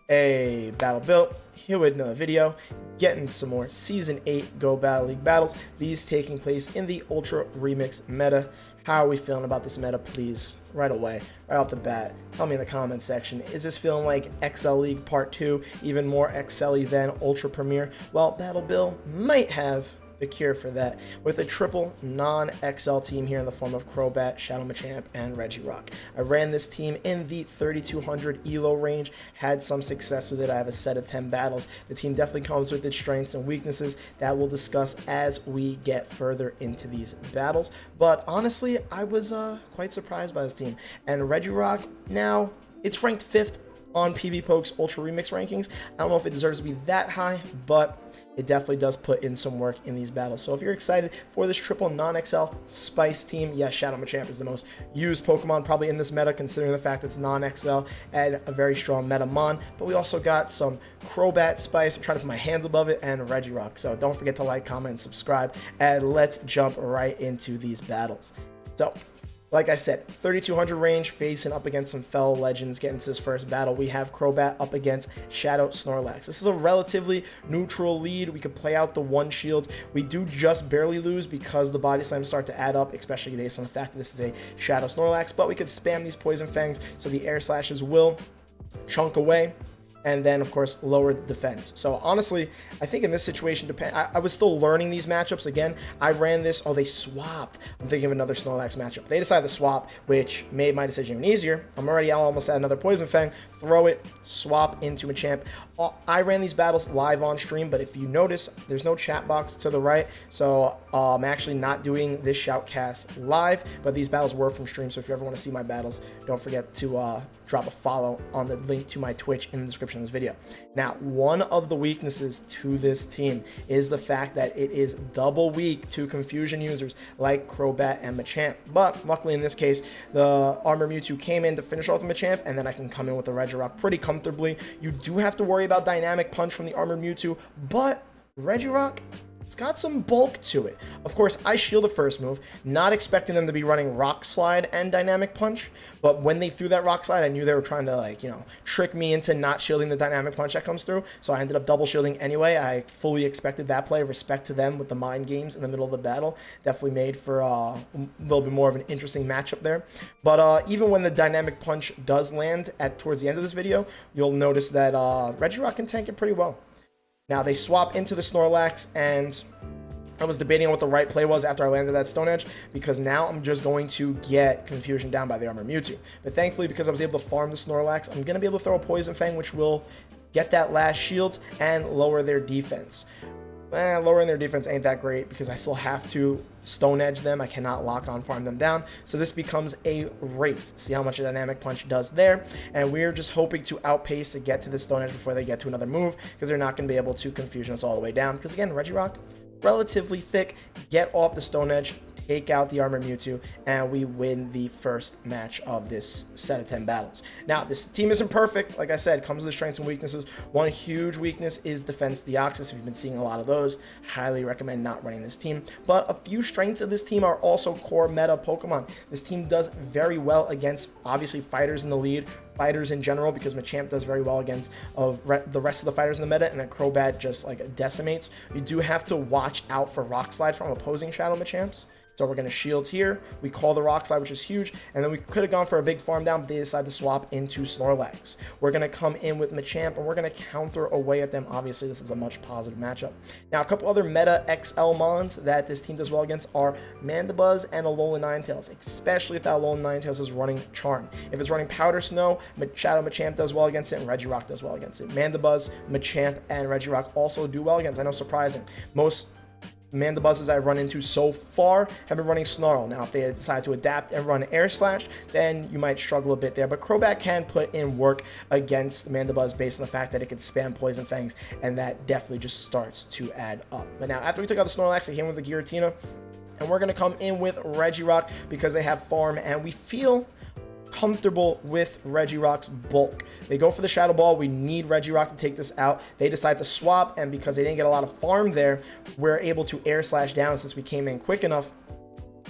A battle built here with another video, getting some more Season 8 Go Battle League battles, these taking place in the Ultra Remix meta. How are we feeling about this meta? Please, right away, right off the bat, tell me in the comment section. Is this feeling like XL League Part 2, even more XL-y than Ultra Premier? Well, Battle Bill might have the cure for that, with a triple non-XL team here in the form of Crobat, Shadow Machamp, and Regirock. I ran this team in the 3200 ELO range, had some success with it. I have a set of 10 battles. The team definitely comes with its strengths and weaknesses that we'll discuss as we get further into these battles. But honestly, I was quite surprised by this team. And Regirock, now, it's ranked 5th on PvPoke's Ultra Remix rankings. I don't know if it deserves to be that high, but it definitely does put in some work in these battles. So if you're excited for this triple non-XL Spice team, yes, Shadow Machamp is the most used Pokemon probably in this meta, considering the fact it's non-XL and a very strong meta mon. But we also got some Crobat Spice. I'm trying to put my hands above it, and Regirock. So don't forget to like, comment, and subscribe. And let's jump right into these battles. So, like I said, 3200 range, facing up against some fellow legends. Getting to this first battle, we have Crobat up against Shadow Snorlax. This is a relatively neutral lead. We could play out the one shield. We do just barely lose because the body slams start to add up, especially based on the fact that this is a Shadow Snorlax, but we could spam these Poison Fangs, so the air slashes will chunk away, and then, of course, lower the defense. So, honestly, I think in this situation, I was still learning these matchups. Again, I ran this. Oh, they swapped. I'm thinking of another Snorlax matchup. They decided to swap, which made my decision even easier. I'm already almost at another Poison Fang. Throw it, swap into Machamp. I ran these battles live on stream, but if you notice, there's no chat box to the right, so I'm actually not doing this shoutcast live, but these battles were from stream, so if you ever want to see my battles, don't forget to drop a follow on the link to my Twitch in the description of this video. Now, one of the weaknesses to this team is the fact that it is double weak to confusion users like Crobat and Machamp, but luckily in this case, the Armor Mewtwo came in to finish off the Machamp, and then I can come in with the Regirock pretty comfortably. You do have to worry about Dynamic Punch from the Armor Mewtwo, but Regirock, it's got some bulk to it. Of course, I shield the first move, not expecting them to be running Rock Slide and Dynamic Punch, but when they threw that Rock Slide, I knew they were trying to, like, you know, trick me into not shielding the Dynamic Punch that comes through, so I ended up double shielding anyway. I fully expected that play. Respect to them with the mind games in the middle of the battle. Definitely made for a little bit more of an interesting matchup there. But even when the Dynamic Punch does land towards the end of this video, you'll notice that Regirock can tank it pretty well. Now, they swap into the Snorlax, and I was debating on what the right play was after I landed that Stone Edge, because now I'm just going to get Confusion down by the Armor Mewtwo. But thankfully, because I was able to farm the Snorlax, I'm going to be able to throw a Poison Fang, which will get that last shield and lower their defense. Lowering their defense ain't that great because I still have to Stone Edge them. I cannot lock on farm them down. So this becomes a race. See how much a Dynamic Punch does there. And we're just hoping to outpace to get to the Stone Edge before they get to another move, because they're not going to be able to Confusion us all the way down. Because again, Regirock, relatively thick. Get off the Stone Edge, take out the Armor Mewtwo, and we win the first match of this set of 10 battles. Now, this team isn't perfect. Like I said, comes with strengths and weaknesses. One huge weakness is Defense Deoxys. If you've been seeing a lot of those, highly recommend not running this team. But a few strengths of this team are also core meta Pokemon. This team does very well against, obviously, fighters in the lead, fighters in general, because Machamp does very well against the rest of the fighters in the meta, and then Crobat just like decimates. You do have to watch out for Rock Slide from opposing Shadow Machamps. So we're going to shield here. We call the Rock Slide, which is huge. And then we could have gone for a big farm down, but they decided to swap into Snorlax. We're going to come in with Machamp, and we're going to counter away at them. Obviously, this is a much positive matchup. Now, a couple other meta XL mons that this team does well against are Mandibuzz and Alolan Ninetales, especially if that Alolan Ninetales is running Charm. If it's running Powder Snow, Shadow Machamp does well against it, and Regirock does well against it. Mandibuzz, Machamp, and Regirock also do well against. I know, surprising. Most Mandibuzzes I've run into so far have been running Snarl. Now, if they decide to adapt and run Air Slash, then you might struggle a bit there. But Crobat can put in work against Mandibuzz based on the fact that it can spam Poison Fangs, and that definitely just starts to add up. But now, after we took out the Snorlax, I came with the Giratina, and we're going to come in with Regirock because they have farm, and we feel comfortable with Regirock's bulk. They go for the Shadow Ball. We need Regirock to take this out. They decide to swap, and because they didn't get a lot of farm there, we're able to Air Slash down since we came in quick enough.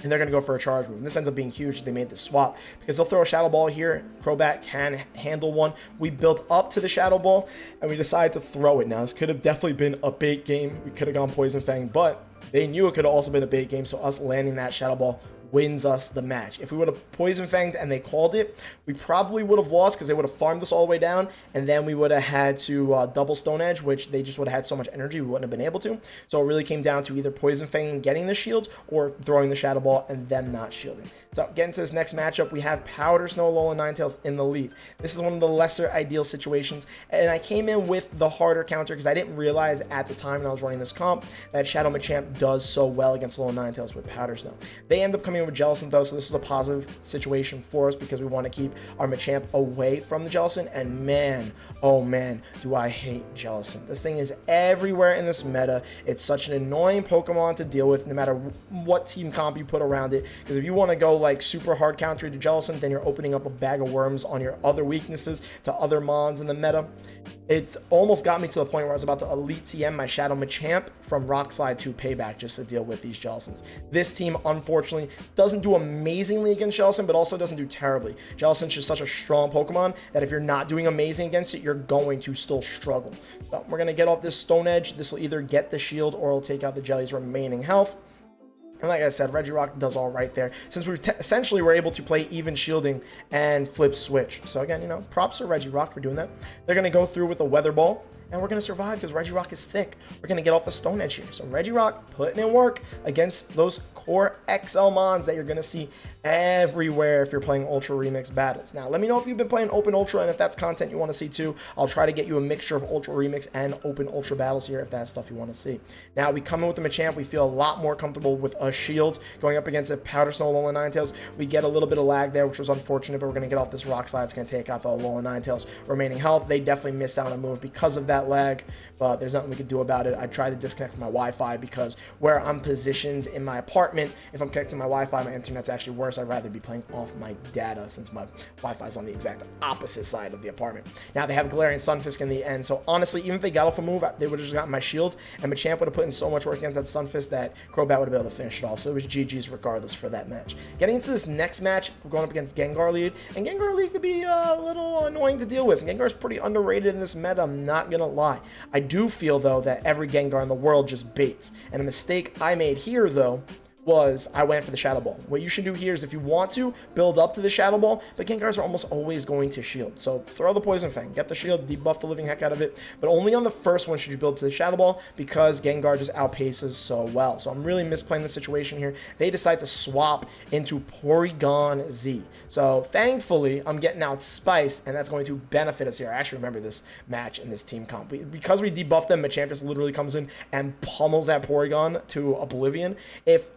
and they're going to go for a charge move. And this ends up being huge. They made this swap because they'll throw a Shadow Ball here. Crobat can handle one. We built up to the Shadow Ball, and we decided to throw it. Now, this could have definitely been a bait game. We could have gone Poison Fang, but they knew it could have also been a bait game, so us landing that Shadow Ball wins us the match. If we would have Poison Fanged and they called it, we probably would have lost because they would have farmed us all the way down, and then we would have had to double Stone Edge, which they just would have had so much energy we wouldn't have been able to. So it really came down to either Poison Fang and getting the shield or throwing the Shadow Ball and them not shielding. So getting to this next matchup, we have Powder Snow, Alolan Ninetales in the lead. This is one of the lesser ideal situations, and I came in with the harder counter because I didn't realize at the time when I was running this comp that Shadow Machamp does so well against Alolan Ninetales with Powder Snow. They end up coming in with Jellicent though, so this is a positive situation for us because we want to keep our Machamp away from the Jellicent, and man, oh man, do I hate Jellicent. This thing is everywhere in this meta. It's such an annoying Pokemon to deal with no matter what team comp you put around it, because if you want to go like super hard counter to Jellicent, then you're opening up a bag of worms on your other weaknesses to other mons in the meta. It almost got me to the point where I was about to Elite TM my Shadow Machamp from Rock Slide to Payback just to deal with these Jellicents. This team, unfortunately, doesn't do amazingly against Jellicent, but also doesn't do terribly. Jellicent's just such a strong Pokemon that if you're not doing amazing against it, you're going to still struggle. So we're going to get off this Stone Edge. This will either get the shield or it'll take out the Jelly's remaining health. And like I said, Regirock does all right there, since we essentially were able to play even shielding and flip switch. So again, you know, props to Regirock for doing that. They're going to go through with a Weather Ball, and we're going to survive because Regirock is thick. We're going to get off a Stone Edge here. So Regirock putting in work against those core XL mons that you're going to see everywhere if you're playing Ultra Remix battles. Now, let me know if you've been playing Open Ultra and if that's content you want to see too. I'll try to get you a mixture of Ultra Remix and Open Ultra battles here if that's stuff you want to see. Now, we come in with the Machamp. We feel a lot more comfortable with a shield going up against a Powder Snow Alolan Ninetales. We get a little bit of lag there, which was unfortunate, but we're going to get off this Rock Slide. It's going to take out the Alolan Ninetales remaining health. They definitely missed out on a move because of that lag, but there's nothing we can do about it. I tried to disconnect from my Wi-Fi because where I'm positioned in my apartment, if I'm connected to my Wi-Fi, my internet's actually worse. I'd rather be playing off my data since my Wi-Fi is on the exact opposite side of the apartment. Now, they have Galarian Sunfisk in the end, so honestly, even if they got off a move, they would have just gotten my shield, and Machamp would have put in so much work against that Sunfisk that Crobat would have been able to finish it off, so it was GG's regardless for that match. Getting into this next match, we're going up against Gengar Lead, and Gengar Lead could be a little annoying to deal with. Gengar's pretty underrated in this meta, I'm not gonna lie. I do feel, though, that every Gengar in the world just baits, and a mistake I made here, though, was I went for the Shadow Ball. What you should do here is if you want to, build up to the Shadow Ball, but Gengars are almost always going to shield. So throw the Poison Fang, get the shield, debuff the living heck out of it, but only on the first one should you build to the Shadow Ball because Gengar just outpaces so well. So I'm really misplaying the situation here. They decide to swap into Porygon Z. So thankfully, I'm getting out Spice, and that's going to benefit us here. I actually remember this match in this team comp. Because we debuffed them, Machamp just literally comes in and pummels that Porygon to oblivion. If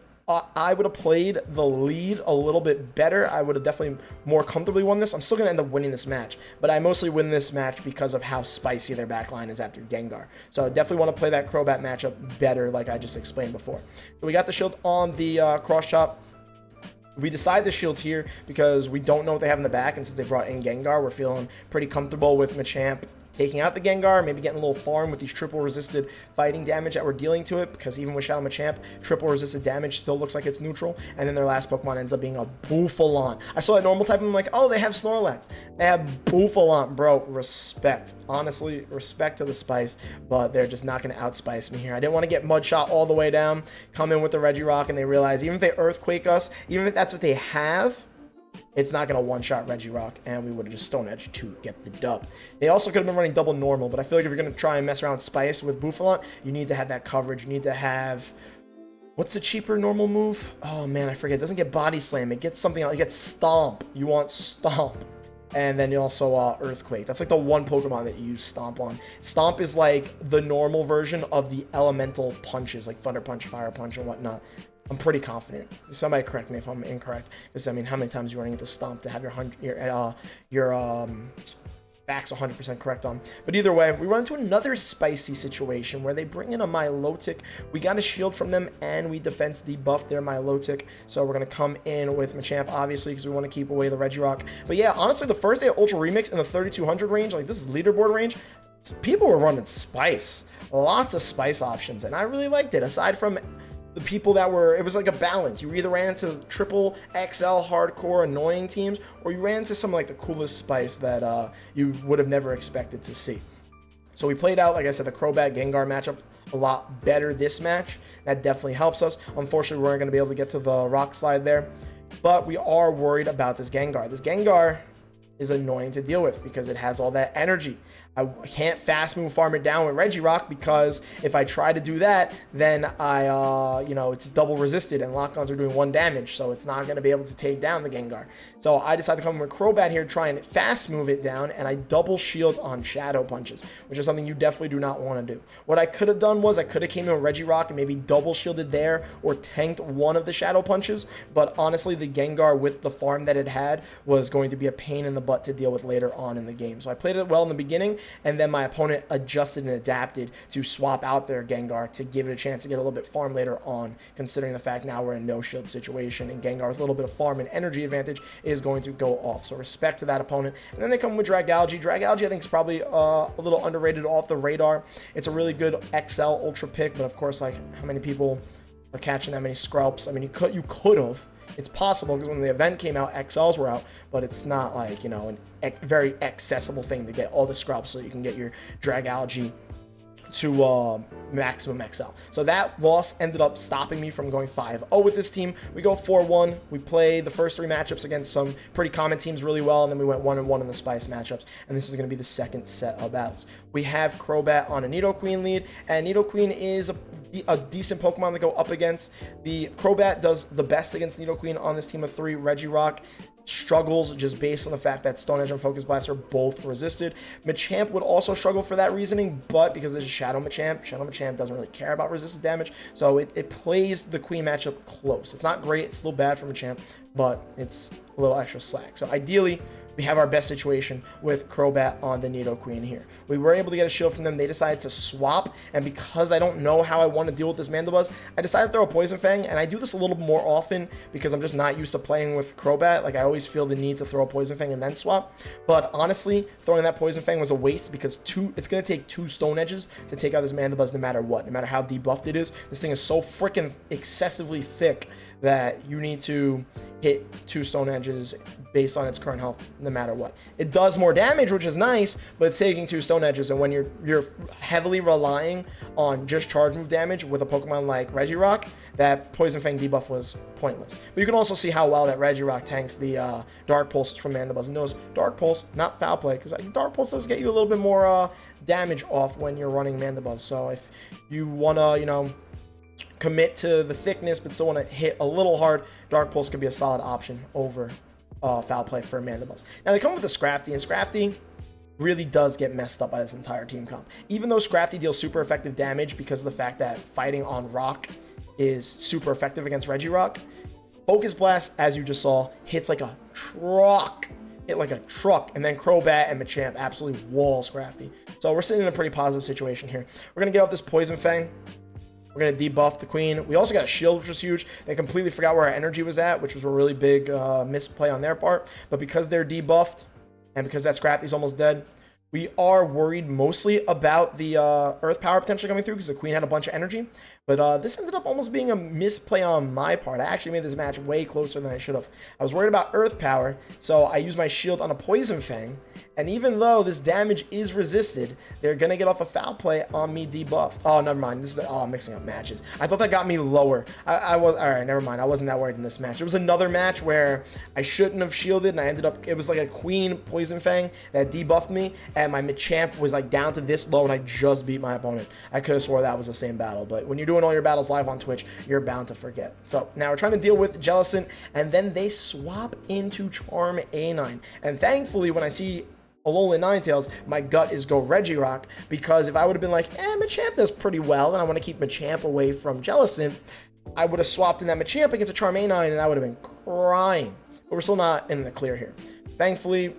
I would have played the lead a little bit better, I would have definitely more comfortably won this. I'm still going to end up winning this match, but I mostly win this match because of how spicy their backline is after Gengar. So I definitely want to play that Crobat matchup better like I just explained before. So we got the shield on the cross chop. We decide the shield here because we don't know what they have in the back, and since they brought in Gengar, we're feeling pretty comfortable with Machamp taking out the Gengar, maybe getting a little farm with these triple resisted fighting damage that we're dealing to it, because even with Shadow Machamp, triple resisted damage still looks like it's neutral, and then their last Pokemon ends up being a Bouffalant. I saw that normal type, and I'm like, oh, they have Snorlax. They have Bouffalant, bro. Respect. Honestly, respect to the Spice, but they're just not going to outspice me here. I didn't want to get Mud Shot all the way down, come in with the Regirock, and they realize even if they Earthquake us, even if that's what they have, it's not going to one-shot Regirock, and we would have just Stone Edge to get the dub. They also could have been running double normal, but I feel like if you're going to try and mess around with Spice with Bouffalant, you need to have that coverage. You need to have... What's the cheaper normal move? Oh, man, I forget. It doesn't get Body Slam. It gets something else. It gets Stomp. You want Stomp. And then you also Earthquake. That's like the one Pokemon that you use Stomp on. Stomp is like the normal version of the elemental punches, like Thunder Punch, Fire Punch, and whatnot. I'm pretty confident. Somebody correct me if I'm incorrect. Because, I mean, how many times are you running into Stomp to have your backs 100% correct on? But either way, we run into another spicy situation where they bring in a Milotic. We got a shield from them, and we defense debuff their Milotic. So we're going to come in with Machamp, obviously, because we want to keep away the Regirock. But yeah, honestly, the first day of Ultra Remix in the 3200 range, like this is leaderboard range, people were running Spice. Lots of Spice options, and I really liked it. Aside from the people that were, it was like a balance. You either ran into triple XL hardcore annoying teams, or you ran into some like the coolest spice that you would have never expected to see. So we played out, like I said, the Crobat Gengar matchup a lot better this match. That definitely helps us. Unfortunately, we weren't going to be able to get to the rock slide there, but we are worried about this Gengar. This Gengar is annoying to deal with because it has all that energy. I can't fast move farm it down with Regirock, because if I try to do that, then it's double resisted and lock-ons are doing 1 damage, so it's not going to be able to take down the Gengar. So I decided to come with Crobat here, try and fast move it down, and I double shield on Shadow Punches, which is something you definitely do not want to do. What I could have done was I could have came in with Regirock and maybe double shielded there or tanked one of the Shadow Punches, but honestly, the Gengar with the farm that it had was going to be a pain in the butt to deal with later on in the game. So I played it well in the beginning, and then my opponent adjusted and adapted to swap out their Gengar to give it a chance to get a little bit farm later on, considering the fact now we're in a no shield situation, and Gengar with a little bit of farm and energy advantage is going to go off. So respect to that opponent. And then they come with Dragalge. Dragalge I think is probably a little underrated, off the radar. It's a really good XL Ultra pick, but of course, like, how many people are catching that many Scralps? I mean, you could have. It's possible, because when the event came out, XLs were out, but it's not like, a very accessible thing to get all the Scrubs so you can get your Dragalge to maximum XL. So that loss ended up stopping me from going 5-0 with this team. We go 4-1. We play the first 3 matchups against some pretty common teams really well, and then we went 1-1 in the Spice matchups, and this is going to be the second set of battles. We have Crobat on a Nidoqueen lead, and Nidoqueen is a decent Pokemon to go up against. The Crobat does the best against Nidoqueen on this team of 3. Regirock struggles just based on the fact that Stone Edge and Focus Blast are both resisted. Machamp would also struggle for that reasoning, but because it's Shadow Machamp doesn't really care about resisted damage, so it plays the Queen matchup close. It's not great, it's still bad for Machamp, but it's a little extra slack. So ideally, we have our best situation with Crobat on the Nidoqueen here. We were able to get a shield from them. They decided to swap, and because I don't know how I want to deal with this Mandibuzz, I decided to throw a Poison Fang, and I do this a little more often because I'm just not used to playing with Crobat. Like, I always feel the need to throw a Poison Fang and then swap, but honestly, throwing that Poison Fang was a waste because it's going to take 2 Stone Edges to take out this Mandibuzz no matter what, no matter how debuffed it is. This thing is so freaking excessively thick that you need to hit 2 Stone Edges based on its current health no matter what. It does more damage, which is nice, but it's taking 2 Stone Edges, and when you're heavily relying on just charge move damage with a Pokemon like Regirock, that Poison Fang debuff was pointless. But you can also see how well that Regirock tanks the Dark Pulse from Mandibuzz. And notice Dark Pulse, not Foul Play, because Dark Pulse does get you a little bit more damage off when you're running Mandibuzz. So if you want to, commit to the thickness but still want to hit a little hard, Dark Pulse could be a solid option over Foul Play for Mandibuzz. Now they come with the Scrafty, and Scrafty really does get messed up by this entire team comp. Even though Scrafty deals super effective damage because of the fact that fighting on rock is super effective against Regirock, Focus Blast, as you just saw, hits like a truck. And then Crobat and Machamp absolutely wall Scrafty. So we're sitting in a pretty positive situation here. We're going to get off this Poison Fang. We're going to debuff the Queen. We also got a shield, which was huge. They completely forgot where our energy was at, which was a really big misplay on their part. But because they're debuffed, and because that Scrafty's almost dead, we are worried mostly about the Earth Power potentially coming through because the Queen had a bunch of energy. But this ended up almost being a misplay on my part. I actually made this match way closer than I should have. I was worried about Earth Power, so I used my shield on a Poison Fang. And even though this damage is resisted, they're going to get off a Foul Play on me debuff. Oh, never mind. I'm mixing up matches. I thought that got me lower. All right, never mind. I wasn't that worried in this match. It was another match where I shouldn't have shielded, and I ended up, it was like a Queen Poison Fang that debuffed me, and my Machamp was like down to this low, and I just beat my opponent. I could have swore that was the same battle, but when you're doing all your battles live on Twitch, you're bound to forget. So now we're trying to deal with Jellicent, and then they swap into Charm A9. And thankfully, when I see Alolan Ninetales, my gut is go Regirock, because if I would have been like, Machamp does pretty well, and I want to keep Machamp away from Jellicent, I would have swapped in that Machamp against a Charm A9, and I would have been crying. But we're still not in the clear here. Thankfully,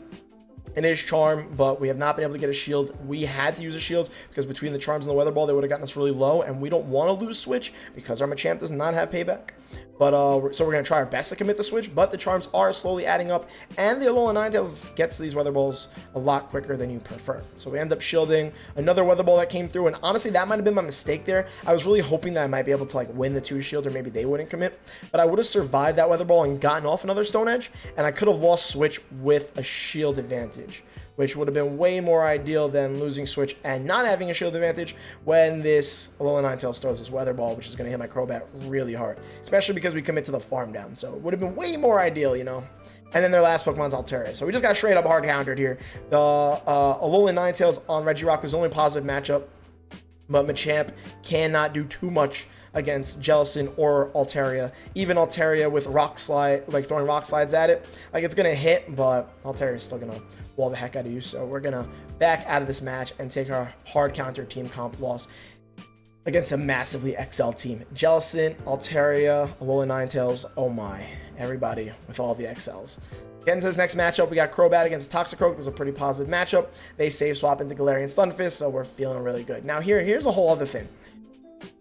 it is Charm, but we have not been able to get a shield. We had to use a shield because between the Charms and the Weather Ball, they would have gotten us really low, and we don't want to lose Switch because our Machamp does not have payback. But so we're going to try our best to commit the switch, but the charms are slowly adding up, and the Alolan Ninetales gets these Weather Balls a lot quicker than you prefer. So we end up shielding another Weather Ball that came through, and honestly, that might have been my mistake there. I was really hoping that I might be able to like win the 2 shield, or maybe they wouldn't commit, but I would have survived that Weather Ball and gotten off another Stone Edge, and I could have lost switch with a shield advantage, which would have been way more ideal than losing switch and not having a shield advantage when this Alolan Ninetales throws this Weather Ball, which is going to hit my Crobat really hard, especially because we commit to the farm down. So it would have been way more ideal, you know. And then their last Pokemon's Altaria. So we just got straight up hard countered here. The Alolan Ninetales on Regirock was the only positive matchup, but Machamp cannot do too much against Jellicent or Altaria. Even Altaria with Rock Slide, like throwing Rock Slides at it, like it's gonna hit, but Altaria is still gonna wall the heck out of you. So we're gonna back out of this match and take our hard counter team comp loss against a massively XL team. Jellicent, Altaria, Alolan Ninetales, oh my, everybody with all the XLs. Getting to this next matchup, we got Crobat against Toxicroak. This is a pretty positive matchup. They save swap into Galarian Stunfisk, so we're feeling really good. Now here's a whole other thing.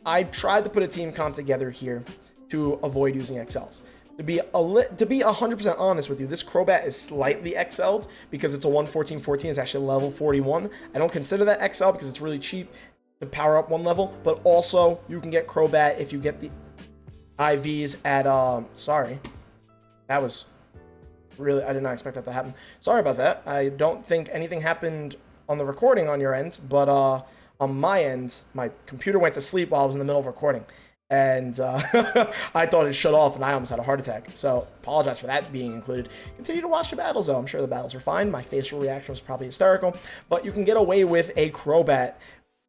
I tried to put a team comp together here to avoid using XLs. To be 100% honest with you, this Crobat is slightly XL'd because it's a 114-14. It's actually level 41. I don't consider that XL because it's really cheap to power up 1 level, but also you can get Crobat if you get the IVs at, sorry. That was really, I did not expect that to happen. Sorry about that. I don't think anything happened on the recording on your end, but on my end, my computer went to sleep while I was in the middle of recording, and I thought it shut off, and I almost had a heart attack. So apologize for that being included. Continue to watch the battles, though. I'm sure the battles are fine. My facial reaction was probably hysterical, but you can get away with a Crobat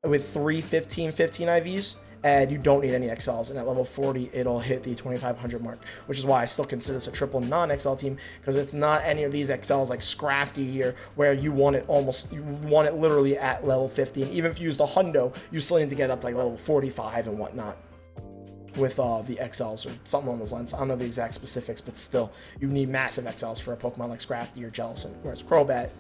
with 3 15 IVs, and you don't need any XLs, and at level 40 it'll hit the 2500 mark, which is why I still consider this a triple non-XL team, because it's not any of these XLs like Scrafty here where you want it literally at level 50, and even if you use the Hundo, you still need to get up to like level 45 and whatnot with the XLs or something along those lines. I don't know the exact specifics, but still, you need massive XLs for a Pokemon like Scrafty or Jellicent, whereas Crobat,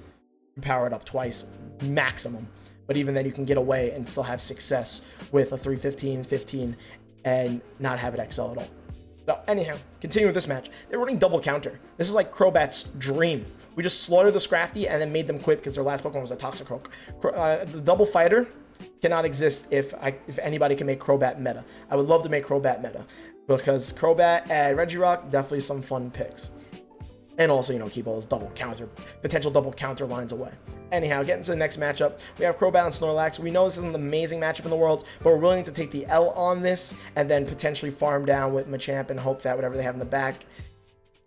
you power it up twice maximum. But even then, you can get away and still have success with a 315-15 and not have it XL at all. So anyhow, continuing with this match, they're running double counter. This is like Crobat's dream. We just slaughtered the Scrafty and then made them quit because their last Pokemon was a Toxicroak. The double fighter cannot exist if anybody can make Crobat meta. I would love to make Crobat meta because Crobat and Regirock, definitely some fun picks. And also, you know, keep all those potential double counter lines away. Anyhow, getting to the next matchup, we have Crobat and Snorlax. We know this isn't the amazing matchup in the world, but we're willing to take the L on this and then potentially farm down with Machamp and hope that whatever they have in the back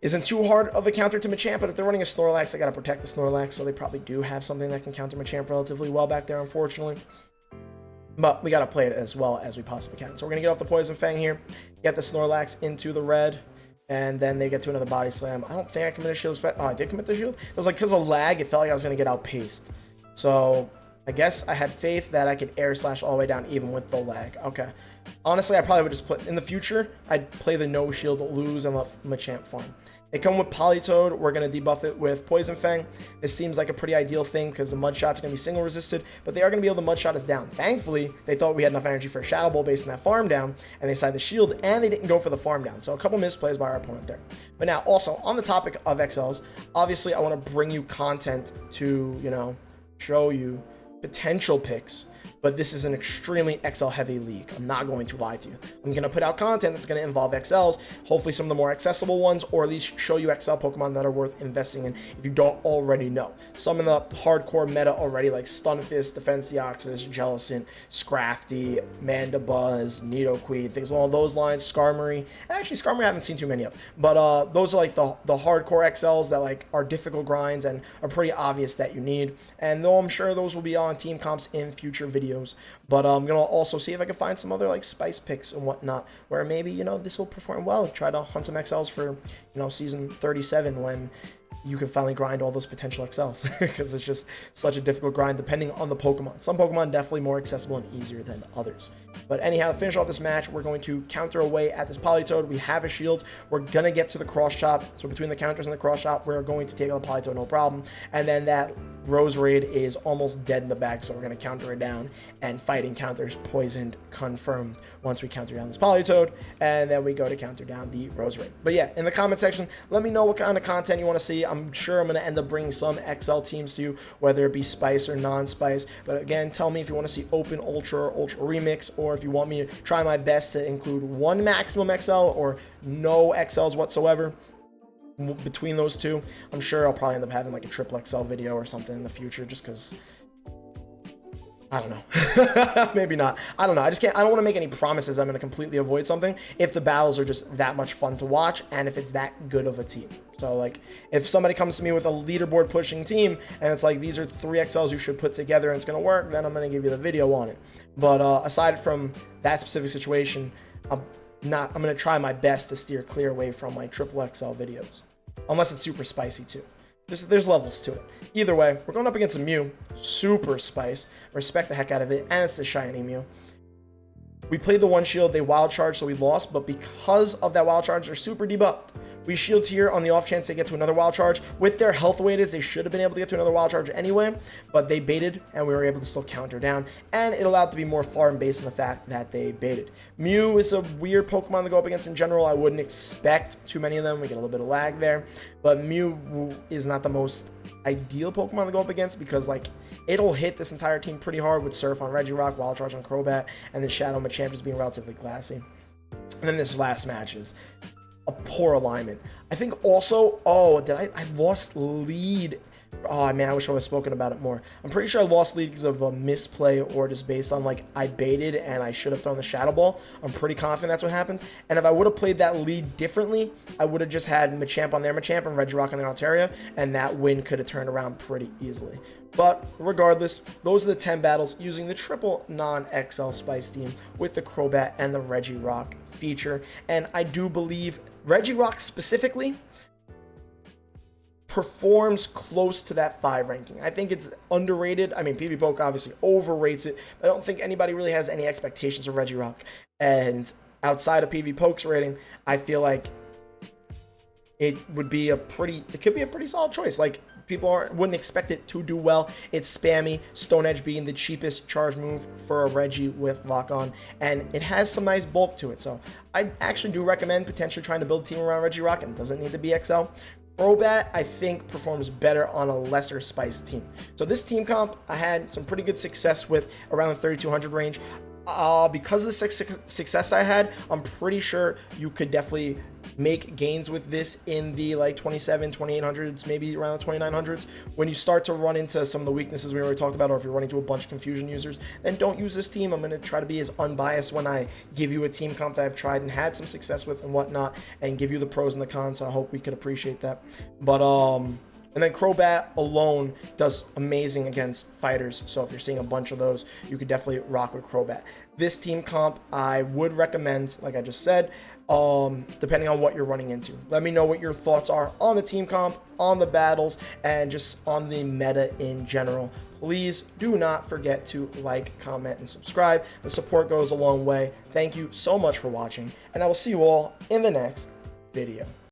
isn't too hard of a counter to Machamp. But if they're running a Snorlax, they got to protect the Snorlax, so they probably do have something that can counter Machamp relatively well back there, unfortunately. But we got to play it as well as we possibly can. So we're going to get off the Poison Fang here, get the Snorlax into the red, and then they get to another Body Slam. I don't think I committed shield. Oh, I did commit the shield? It was like because of lag, it felt like I was going to get outpaced. So I guess I had faith that I could Air Slash all the way down even with the lag. Okay. Honestly, I probably would just in the future, I'd play the no shield, lose, and let Machamp farm. They come with Politoed. We're going to debuff it with Poison Fang. This seems like a pretty ideal thing because the Mud Shot's going to be single resisted, but they are going to be able to Mud Shot us down. Thankfully, they thought we had enough energy for a Shadow Ball based on that farm down, and they decided the shield, and they didn't go for the farm down. So a couple misplays by our opponent there. But now, also, on the topic of XLs, obviously I want to bring you content to, you know, show you potential picks, but this is an extremely XL heavy league. I'm not going to lie to you. I'm going to put out content that's going to involve XLs, hopefully some of the more accessible ones, or at least show you XL Pokemon that are worth investing in if you don't already know. Some in the hardcore meta already, like Stunfisk, Defense Deoxys, Jellicent, Scrafty, Mandibuzz, Nidoqueen, things along those lines, Skarmory. Actually, Skarmory I haven't seen too many of, but those are like the hardcore XLs that like are difficult grinds and are pretty obvious that you need. And though I'm sure those will be on team comps in future videos, but I'm gonna also see if I can find some other like spice picks and whatnot where maybe, you know, this will perform well. Try to hunt some XLs for, you know, season 37 when you can finally grind all those potential XLs because it's just such a difficult grind depending on the Pokemon. Some Pokemon definitely more accessible and easier than others. But anyhow, to finish off this match, we're going to counter away at this Politoed. We have a shield. We're going to get to the cross chop. So between the counters and the cross chop, we're going to take out the Politoed, no problem. And then that Rose Raid is almost dead in the back, so we're going to counter it down. And fighting counters poisoned, confirmed once we counter down this Politoed. And then we go to counter down the Rose Raid. But yeah, in the comment section, let me know what kind of content you want to see. I'm sure I'm going to end up bringing some XL teams to you, whether it be Spice or non-Spice. But again, tell me if you want to see Open, Ultra, Ultra Remix, or if you want me to try my best to include one maximum XL or no XLs whatsoever. Between those two, I'm sure I'll probably end up having like a triple XL video or something in the future, just because I don't know. Maybe not. I don't know. I don't want to make any promises I'm going to completely avoid something if the battles are just that much fun to watch and if it's that good of a team. So like if somebody comes to me with a leaderboard pushing team and it's like these are 3 XLs you should put together and it's going to work, then I'm going to give you the video on it. But aside from that specific situation, I'm going to try my best to steer clear away from my triple XL videos, unless it's super spicy too. There's levels to it. Either way, we're going up against a Mew, super spice, respect the heck out of it, and it's the shiny Mew. We played the one shield, they wild charged, so we lost, but because of that wild charge, they're super debuffed. We shield here on the off chance they get to another wild charge. With their health weighted, they should have been able to get to another wild charge anyway, but they baited and we were able to still counter down, and it allowed to be more farm based on the fact that they baited. Mew is a weird Pokemon to go up against in general. I wouldn't expect too many of them. We get a little bit of lag there, but Mew is not the most ideal Pokemon to go up against because like it'll hit this entire team pretty hard with Surf on Regirock, Wild Charge on Crobat, and then Shadow Machamp just being relatively classy. And then this last match is a poor alignment. I think also, I lost lead. Oh man, I wish I would have spoken about it more. I'm pretty sure I lost lead because of a misplay or just based on like I baited and I should have thrown the Shadow Ball. I'm pretty confident that's what happened. And if I would have played that lead differently, I would have just had Machamp on their Machamp and Regirock on their Altaria, and that win could have turned around pretty easily. But regardless, those are the 10 battles using the triple non-XL Spice team with the Crobat and the Regirock feature. And I do believe Regirock specifically performs close to that 5 ranking. I think it's underrated. I mean, PvPoke obviously overrates it, but I don't think anybody really has any expectations of Regirock. And outside of PvPoke's rating, I feel like it could be a pretty solid choice. Like, people wouldn't expect it to do well. It's spammy, Stone Edge being the cheapest charge move for a Reggie with Lock On, and it has some nice bulk to it. So I actually do recommend potentially trying to build a team around Regirock, and it doesn't need to be XL. Crobat, I think, performs better on a lesser spice team. So this team comp, I had some pretty good success with around the 3200 range. Because of the success I had, I'm pretty sure you could definitely make gains with this in the like 2800s, maybe around the 2900s. When you start to run into some of the weaknesses we already talked about, or if you're running into a bunch of confusion users, then don't use this team. I'm going to try to be as unbiased when I give you a team comp that I've tried and had some success with and whatnot, and give you the pros and the cons. So I hope we could appreciate that. But and then Crobat alone does amazing against fighters. So if you're seeing a bunch of those, you could definitely rock with Crobat. This team comp, I would recommend, like I just said, depending on what you're running into. Let me know what your thoughts are on the team comp, on the battles, and just on the meta in general. Please do not forget to like, comment, and subscribe. The support goes a long way. Thank you so much for watching, and I will see you all in the next video.